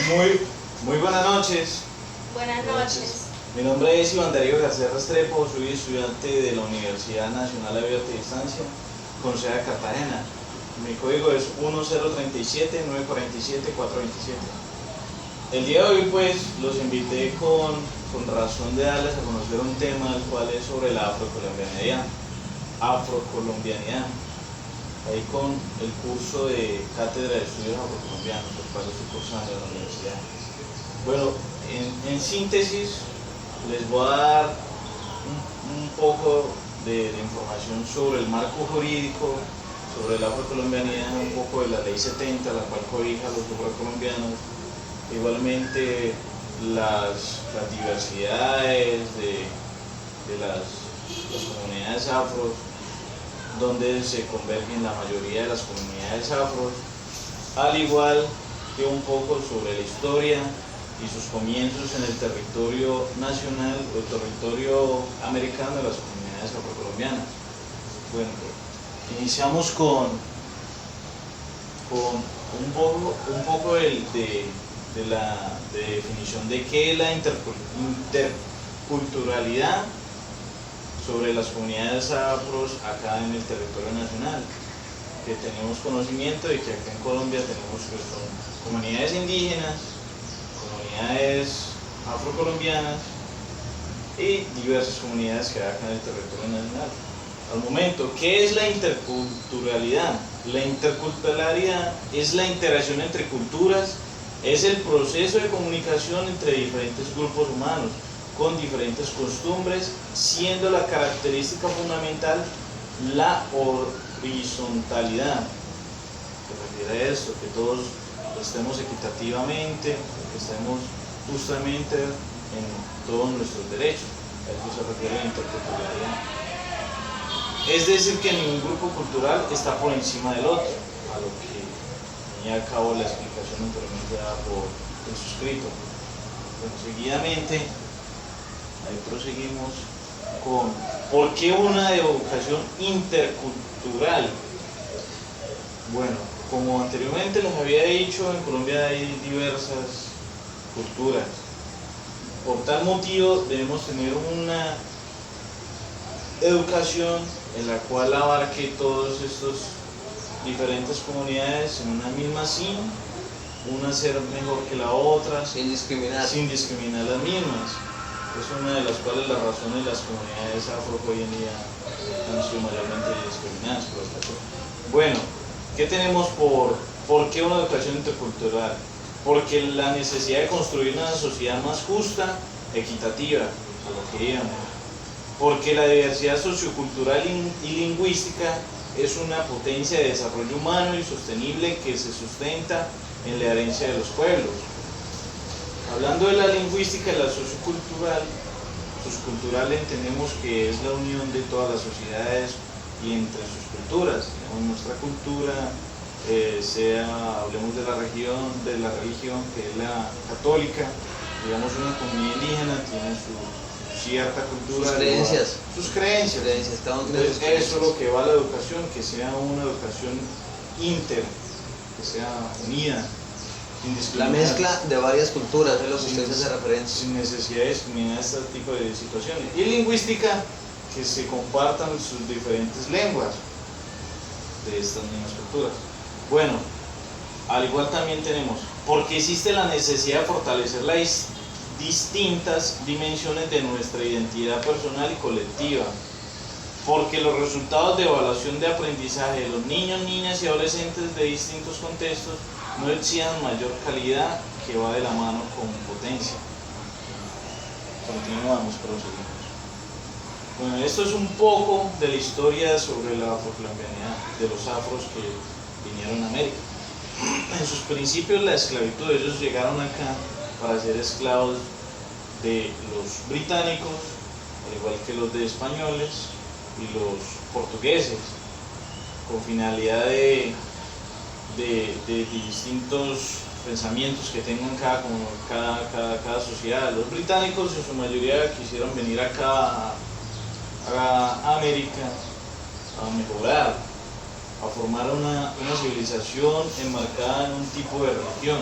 Muy buenas noches. Buenas noches. Mi nombre es Iván Darío García Restrepo, soy estudiante de la Universidad Nacional Abierta de Distancia con sede en Cartagena. Mi código es 1037-947-427. El día de hoy pues los invité con razón de darles a conocer un tema el cual es sobre la afrocolombianidad. Ahí con el curso de Cátedra de Estudios Afrocolombianos, el cual estoy cursando en la universidad. Bueno, en síntesis les voy a dar un poco de información sobre el marco jurídico, sobre la afrocolombianidad, un poco de la ley 70, la cual cobija a los afrocolombianos, igualmente las diversidades de las comunidades afros, donde se convergen la mayoría de las comunidades afros, al igual que un poco sobre la historia y sus comienzos en el territorio nacional o el territorio americano de las comunidades afrocolombianas. Bueno, iniciamos con un poco de la definición de qué es la interculturalidad sobre las comunidades afros acá en el territorio nacional, que tenemos conocimiento de que acá en Colombia tenemos que son comunidades indígenas, comunidades afrocolombianas y diversas comunidades que hay acá en el territorio nacional. Al momento, ¿qué es la interculturalidad? La interculturalidad es la interacción entre culturas, es el proceso de comunicación entre diferentes grupos humanos con diferentes costumbres, siendo la característica fundamental la horizontalidad, que refiere a esto, que todos estemos equitativamente, que estemos justamente en todos nuestros derechos. A eso se refiere la interculturalidad. Es decir, que ningún grupo cultural está por encima del otro, a lo que venía a cabo la explicación anteriormente dada por el suscrito. Bueno, seguidamente, ahí proseguimos con ¿por qué una educación intercultural? Bueno, como anteriormente les había dicho, en Colombia hay diversas culturas. Por tal motivo debemos tener una educación en la cual abarque todos estos diferentes comunidades en una misma sin una ser mejor que la otra, sin discriminar las mismas. Es una de las cuales las razones de las comunidades afro hoy en día han sido mayormente discriminadas por esta cosa. Bueno, ¿qué tenemos por qué una educación intercultural? Porque la necesidad de construir una sociedad más justa, equitativa, a lo que íbamos. Porque la diversidad sociocultural y lingüística es una potencia de desarrollo humano y sostenible que se sustenta en la herencia de los pueblos. Hablando de la lingüística y la sociocultural entendemos que es la unión de todas las sociedades y entre sus culturas. Digamos, nuestra cultura, hablemos de la religión que es la católica, digamos una comunidad indígena tiene su cierta cultura, sus creencias. Entonces, eso es lo que va a la educación, que sea una educación que sea unida, la mezcla de varias culturas, es lo que usted hace referencia. Sin necesidad de discriminar este tipo de situaciones. Y lingüística, que se compartan sus diferentes lenguas de estas mismas culturas. Bueno, al igual también tenemos, porque existe la necesidad de fortalecer las distintas dimensiones de nuestra identidad personal y colectiva, porque los resultados de evaluación de aprendizaje de los niños, niñas y adolescentes de distintos contextos no exijan mayor calidad, que va de la mano con potencia. Continuamos, proseguimos. Bueno, esto es un poco de la historia sobre la afrocolombianidad, de los afros que vinieron a América. En sus principios, la esclavitud, ellos llegaron acá para ser esclavos de los británicos, al igual que los de españoles y los portugueses, con finalidad de distintos pensamientos que tengan cada sociedad. Los británicos en su mayoría quisieron venir acá a América a mejorar, a formar una civilización enmarcada en un tipo de religión.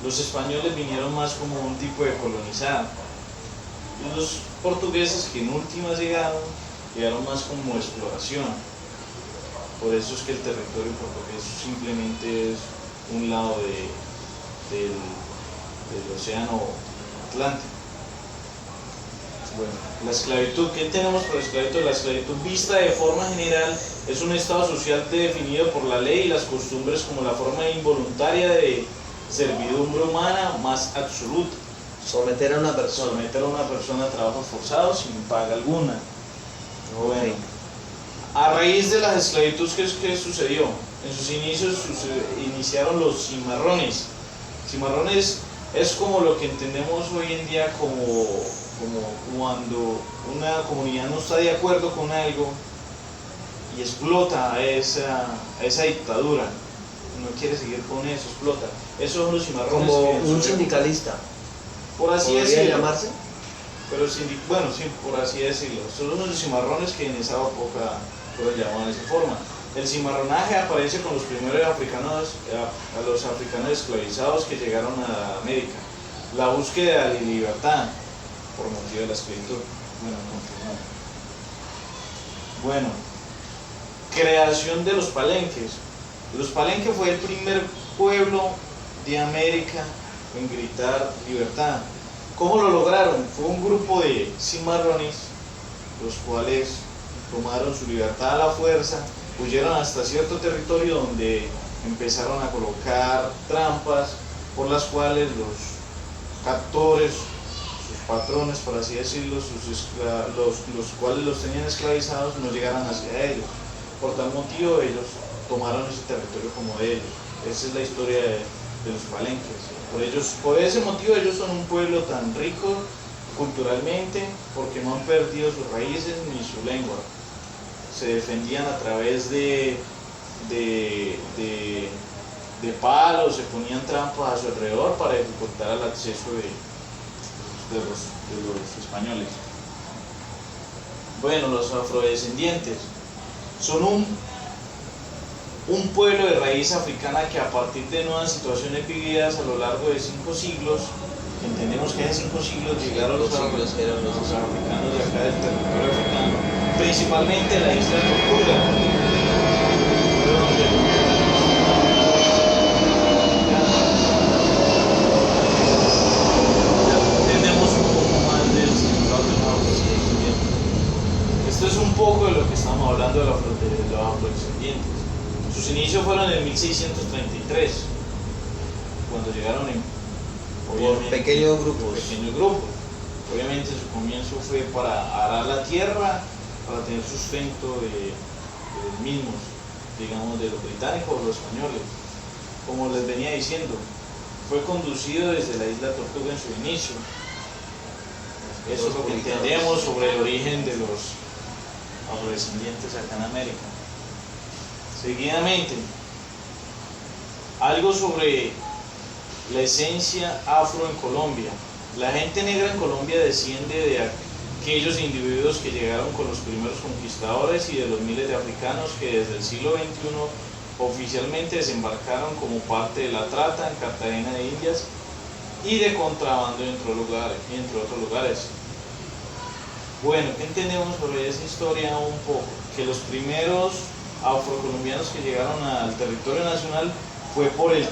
Los españoles vinieron más como un tipo de colonizar. Y los portugueses, que en últimas llegaron más como exploración. Por eso es que el territorio portugués simplemente es un lado del océano Atlántico. Bueno, la esclavitud, ¿qué tenemos por esclavitud? La esclavitud vista de forma general es un estado social definido por la ley y las costumbres como la forma involuntaria de servidumbre humana más absoluta. Someter a una persona. Someter a una persona a trabajos forzados sin paga alguna. Bueno, a raíz de las esclavitudes, ¿qué sucedió? En sus inicios iniciaron los cimarrones. Cimarrones es como lo que entendemos hoy en día como cuando una comunidad no está de acuerdo con algo y explota a esa dictadura, no quiere seguir con eso, explota. Esos son los cimarrones. Como un sindicalista, por así ¿podría decirlo. llamarse? Pero bueno, sí, por así decirlo. Son los cimarrones que en esa época fueron llamados de esa forma. El cimarronaje aparece con los primeros africanos, a los africanos esclavizados que llegaron a América. La búsqueda de libertad por motivo de la esclavitud. Bueno, creación de los palenques. Los palenques fue el primer pueblo de América en gritar libertad. ¿Cómo lo lograron? Fue un grupo de cimarrones, los cuales tomaron su libertad a la fuerza, huyeron hasta cierto territorio donde empezaron a colocar trampas por las cuales los captores, sus patrones, por así decirlo, los cuales los tenían esclavizados, no llegaran hacia ellos. Por tal motivo ellos tomaron ese territorio como de ellos. Esa es la historia de los palenques. Por ese motivo ellos son un pueblo tan rico culturalmente, porque no han perdido sus raíces ni su lengua. Se defendían a través de palos, se ponían trampas a su alrededor para dificultar el acceso de los españoles. Bueno, los afrodescendientes son un pueblo de raíz africana que a partir de nuevas situaciones vividas a lo largo de 5 siglos, entendemos que hace 5 siglos llegaron los africanos de acá del territorio africano, principalmente la isla de Tortuga. Entendemos un poco más del significado de los afrodescendientes. Esto es un poco de lo que estamos hablando de los afrodescendientes. Sus inicios fueron en 1633, cuando llegaron por pequeños grupos. Obviamente su comienzo fue para arar la tierra, para tener sustento de los mismos, digamos, de los británicos o los españoles. Como les venía diciendo, fue conducido desde la isla Tortuga en su inicio. Eso es lo que entendemos sobre el origen de los afrodescendientes acá en América. Seguidamente, algo sobre la esencia afro en Colombia. La gente negra en Colombia desciende de aquellos individuos que llegaron con los primeros conquistadores y de los miles de africanos que desde el siglo XXI oficialmente desembarcaron como parte de la trata en Cartagena de Indias y de contrabando entre otros lugares. Bueno, ¿qué entendemos sobre esa historia un poco? Que los primeros afrocolombianos que llegaron al territorio nacional fue por el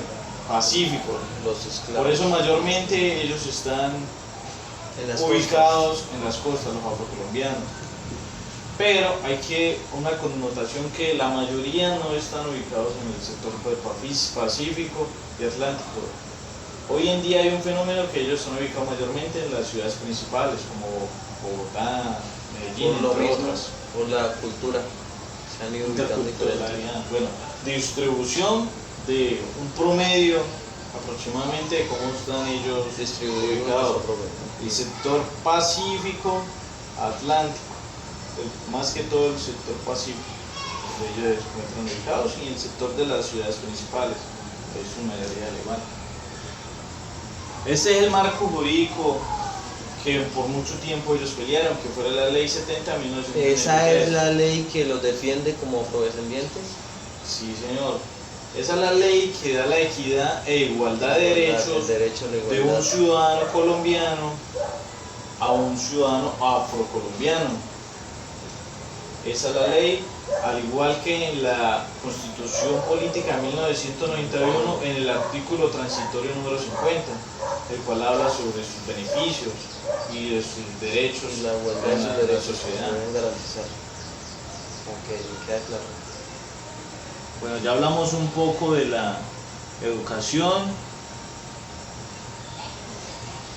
Pacífico. Los esclavos. Por eso mayormente ellos están ubicados en las costas, los afrocolombianos. Pero hay una connotación que la mayoría no están ubicados en el sector Pacífico y Atlántico. Hoy en día hay un fenómeno que ellos están ubicados mayormente en las ciudades principales, como Bogotá, Medellín, entre otras. Por la cultura. Se han ido ubicando Interculturalidad. Bueno, distribución de un promedio aproximadamente de cómo están ellos distribuidos. El sector Pacífico, Atlántico, más que todo el sector Pacífico, donde ellos se encuentran ubicados, y el sector de las ciudades principales, que es su mayoría alemana. Este es el marco jurídico que por mucho tiempo ellos pelearon, que fue la ley 70 de 1993. ¿Esa es la ley que los defiende como afrodescendientes? Sí, señor. Esa es la ley que da la equidad e igualdad de derechos El derecho a la de igualdad. un ciudadano colombiano a un ciudadano afrocolombiano. Esa es la ley, al igual que en la Constitución Política de 1991, en el artículo transitorio número 50, el cual habla sobre sus beneficios y de sus derechos Y la igualdad de en sus la derechos que sociedad. deben garantizar. Ok, me queda claro. Bueno, ya hablamos un poco de la educación,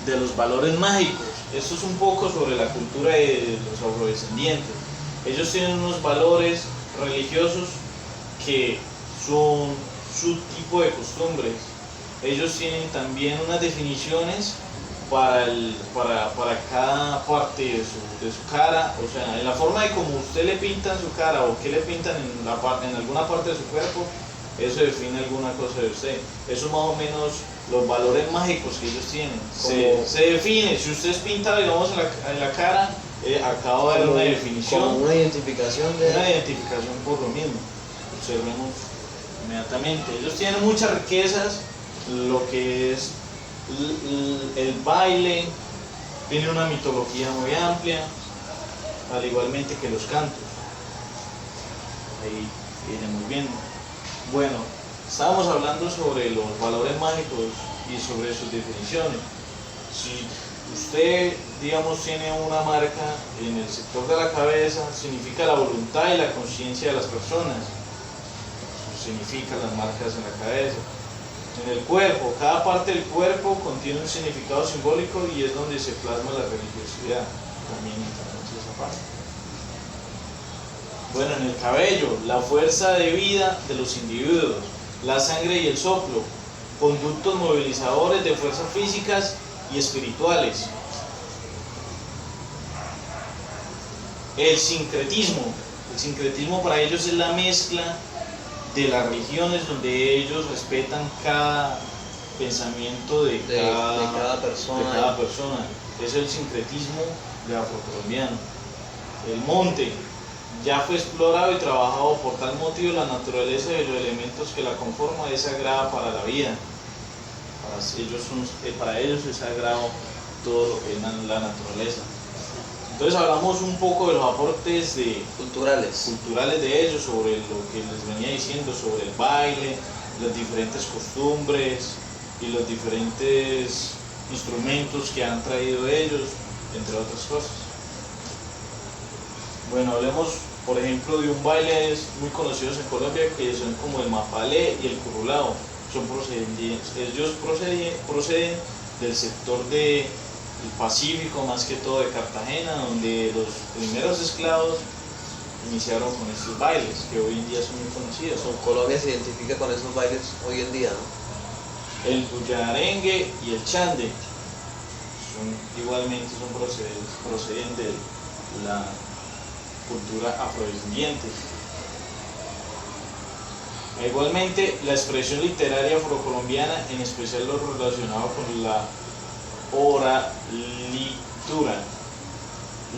de los valores mágicos. Esto es un poco sobre la cultura de los afrodescendientes. Ellos tienen unos valores religiosos que son su tipo de costumbres. Ellos tienen también unas definiciones para cada parte de su cara, o sea, en la forma de como usted le pintan su cara o qué le pintan en alguna parte de su cuerpo, eso define alguna cosa de usted. Eso es más o menos los valores mágicos que ellos tienen. Se define, si usted es pintado, digamos, en la cara, acaba de dar una definición. Como una identificación de... Una identificación por lo mismo. Observemos inmediatamente. Ellos tienen muchas riquezas, lo que es el baile, tiene una mitología muy amplia, al igualmente que los cantos. Ahí iremos viendo. Bueno, estábamos hablando sobre los valores mágicos y sobre sus definiciones. Si usted, digamos, tiene una marca en el sector de la cabeza, significa la voluntad y la conciencia de las personas. Eso significa las marcas en la cabeza. En el cuerpo, cada parte del cuerpo contiene un significado simbólico y es donde se plasma la religiosidad. También entramos esa parte. Bueno, en el cabello, la fuerza de vida de los individuos, la sangre y el soplo, conductos movilizadores de fuerzas físicas y espirituales. El sincretismo para ellos es la mezcla de las religiones donde ellos respetan cada pensamiento de cada persona. Es el sincretismo de afrocolombiano. El monte ya fue explorado y trabajado por tal motivo. La naturaleza y los elementos que la conforman es sagrada para la vida. Para ellos es sagrado todo lo que es la naturaleza. Entonces hablamos un poco de los aportes culturales de ellos, sobre lo que les venía diciendo, sobre el baile, las diferentes costumbres y los diferentes instrumentos que han traído ellos, entre otras cosas. Bueno, hablemos por ejemplo de un baile muy conocido en Colombia, que son como el mapalé y el curulao. Ellos proceden del sector del Pacífico, más que todo de Cartagena, donde los primeros esclavos iniciaron con estos bailes, que hoy en día son muy conocidos. Colombia se identifica con esos bailes hoy en día, ¿no? El bullarengue y el chande igualmente proceden de la cultura afrodescendiente. Igualmente, la expresión literaria afrocolombiana, en especial lo relacionado con la oralitura.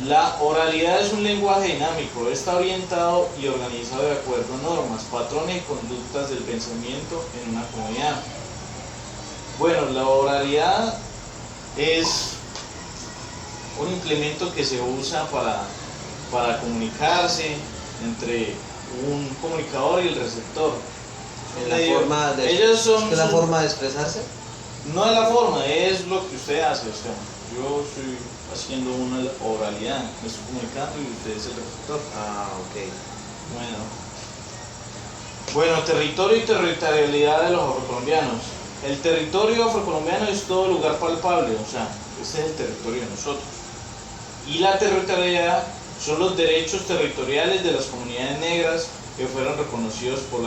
La oralidad es un lenguaje dinámico, está orientado y organizado de acuerdo a normas, patrones y conductas del pensamiento en una comunidad. Bueno, la oralidad es un implemento que se usa para comunicarse entre un comunicador y el receptor. ¿Es la forma de expresarse? No es la forma, es lo que usted hace. O sea, yo estoy haciendo una oralidad, me estoy comunicando y usted es el receptor. Ah, ok. Bueno, territorio y territorialidad de los afrocolombianos. El territorio afrocolombiano es todo lugar palpable, o sea, este es el territorio de nosotros. Y la territorialidad son los derechos territoriales de las comunidades negras que fueron reconocidos por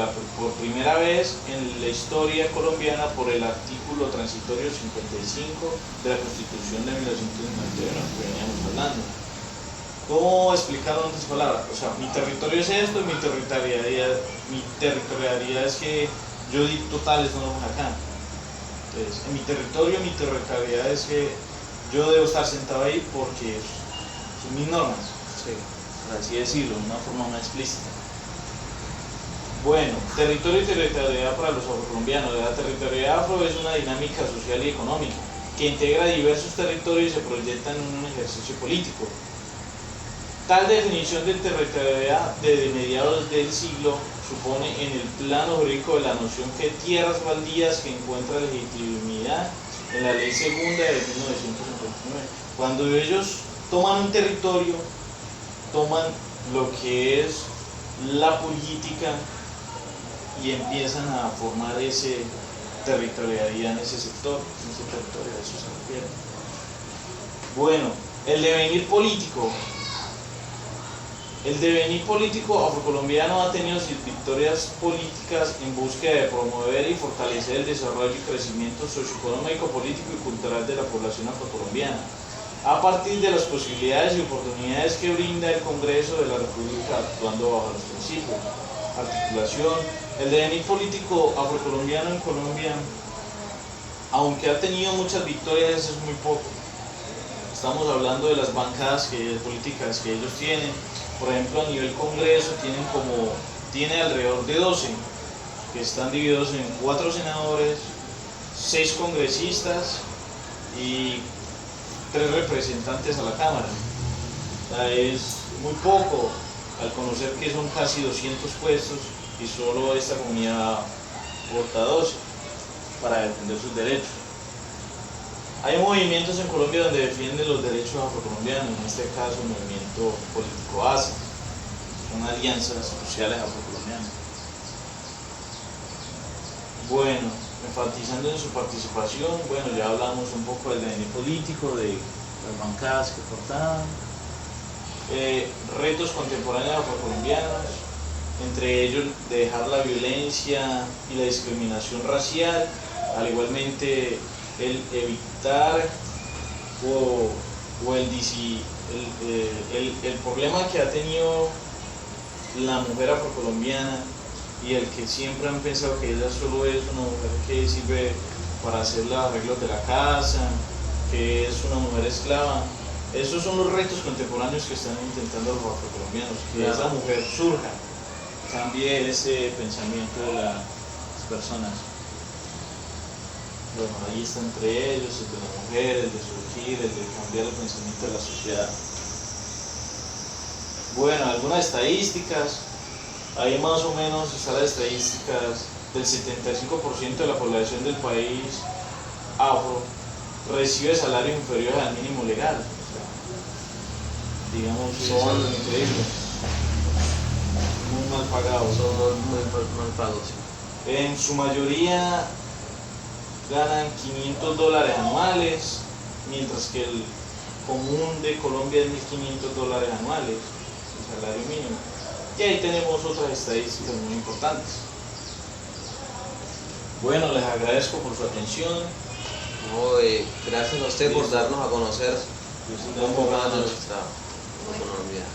primera vez en la historia colombiana por el artículo transitorio 55 de la Constitución de 1991, que veníamos hablando. ¿Cómo explicarlo en otras palabras? O sea, mi territorio es esto, mi territorialidad es que yo dicto tales normas acá. Entonces, en mi territorialidad es que yo debo estar sentado ahí porque son mis normas. Sí. Por así decirlo, de una forma más explícita. Bueno, territorio y territorialidad para los afrocolombianos. La territorialidad afro es una dinámica social y económica que integra diversos territorios y se proyecta en un ejercicio político. Tal definición de territorialidad desde mediados del siglo supone en el plano jurídico de la noción que tierras baldías que encuentra legitimidad en la ley segunda de 1959. Cuando ellos toman un territorio, toman lo que es la política y empiezan a formar ese territorialidad en ese sector, en ese territorio, a eso se refiere. Bueno, el devenir político. El devenir político afrocolombiano ha tenido sus victorias políticas en búsqueda de promover y fortalecer el desarrollo y crecimiento socioeconómico, político y cultural de la población afrocolombiana, a partir de las posibilidades y oportunidades que brinda el Congreso de la República actuando bajo los principios. Articulación. El devenir político afrocolombiano en Colombia, aunque ha tenido muchas victorias, es muy poco. Estamos hablando de las bancadas políticas que ellos tienen. Por ejemplo, a nivel Congreso tiene alrededor de 12, que están divididos en 4 senadores, 6 congresistas y 3 representantes a la Cámara. O sea, es muy poco al conocer que son casi 200 puestos y solo esta comunidad vota 12 para defender sus derechos. Hay movimientos en Colombia donde defienden los derechos afrocolombianos, en este caso el movimiento político ASA, son alianzas sociales afrocolombianas. Bueno, enfatizando en su participación, bueno, ya hablamos un poco del devenir político, de las bancadas que portaban, retos contemporáneos afrocolombianos, entre ellos de dejar la violencia y la discriminación racial, al igualmente el evitar el problema que ha tenido la mujer afrocolombiana y el que siempre han pensado que ella solo es una mujer que sirve para hacer los arreglos de la casa, que es una mujer esclava. Esos son los retos contemporáneos que están intentando los afrocolombianos, que claro, esa mujer surja, cambie ese pensamiento de las personas. Bueno, ahí está entre ellos, el de la mujer, el de surgir, el de cambiar el pensamiento de la sociedad. Bueno, algunas estadísticas, ahí más o menos están las estadísticas del 75% de la población del país afro recibe salarios inferiores al mínimo legal. O sea, digamos, son increíbles, muy mal pagados. Son muy mal pagos. En su mayoría ganan $500 anuales, mientras que el común de Colombia es $1.500 anuales, el salario mínimo. Y ahí tenemos otras estadísticas muy importantes. Bueno, les agradezco por su atención. No, gracias a usted por darnos a conocer un poco más de nuestra economía.